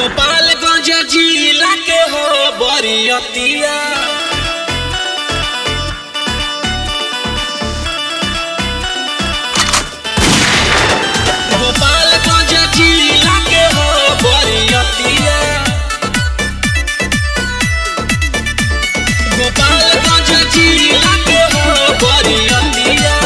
गोपालगंज जिला के हो बरियतिया। गोपालगंज जिला के हो बरियतिया। गोपालगंज जिला के हो बरियतिया।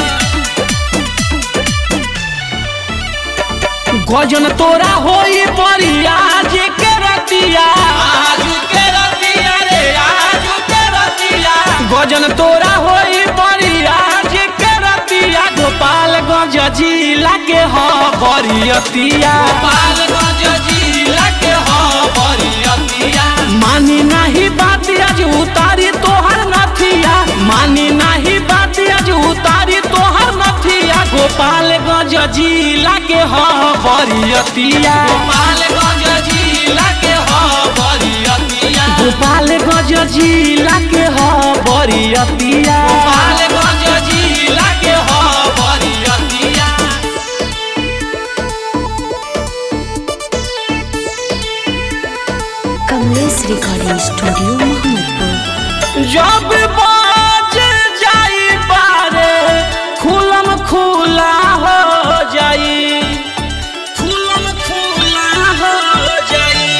गजन तोरा होई परिया जे के रतिया। आज के रतिया रे आज के रतिया। गजन तोरा होई परिया जे के रतिया। गोपालगंज जिला के हो बरियतिया। गोपालगंज जिला के हो बरियतिया। मानी नहीं बात आज उतारी तोहर नथिया। मानी नहीं बात आज उतारी तोहर नथिया। गोपालगंज जिला के हो बरियतिया। गोपालगंज जिला के हो बरियतिया। गोपालगंज जिला के हो बरियतिया। गोपालगंज जिला के हो बरियतिया। Kamlesh recording studio Mohammadpur. जब बाज जाई बारे खुलम खुला हो जाई। खुलम खुला हो जाई।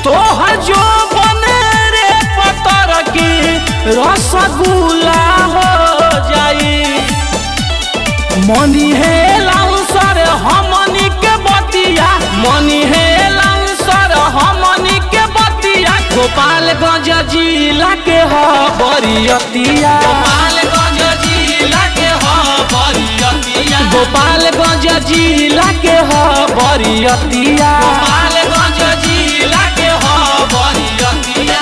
तोहर जो बने रे पतर की रसगुल्ला हो जाई। मनी है लाउसर हमनी के बतिया। मनी है लाउसर हमनी के बतिया। गोपालगंज जिला के हो बरियतिया। गोपालगंज जिला के हो बरियतिया। गोपालगंज जिला के हो बरियतिया। गोपालगंज जिला के हो बरियतिया।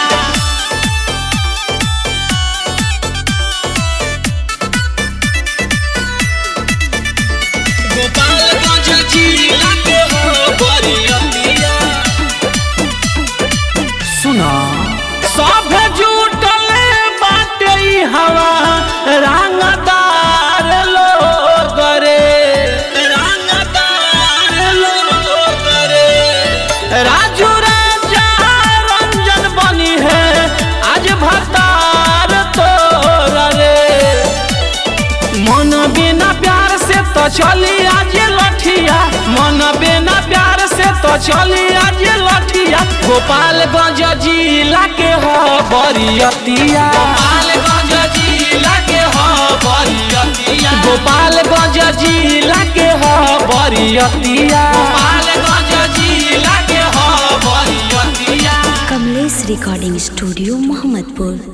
गोपालगंज जिला के हो बरियतिया। सुना सब जुटल बाटे ई हवा रंगदार लोग रे। रंगदार लोग रे। राजू राजा रंजन बनी है आज भतार तोर रे। मन बिना प्यार से तो चली आज लठिया। मन बिना प्यार से तो चली आज लठिया। गोपालगंज जिला के हो बरियतिया। गोपालगंज जिला के हो बरियतिया। गोपालगंज जिला के हो बरियतिया। गोपालगंज जिला के हो बरियतिया। Kamlesh recording studio Mohammadpur.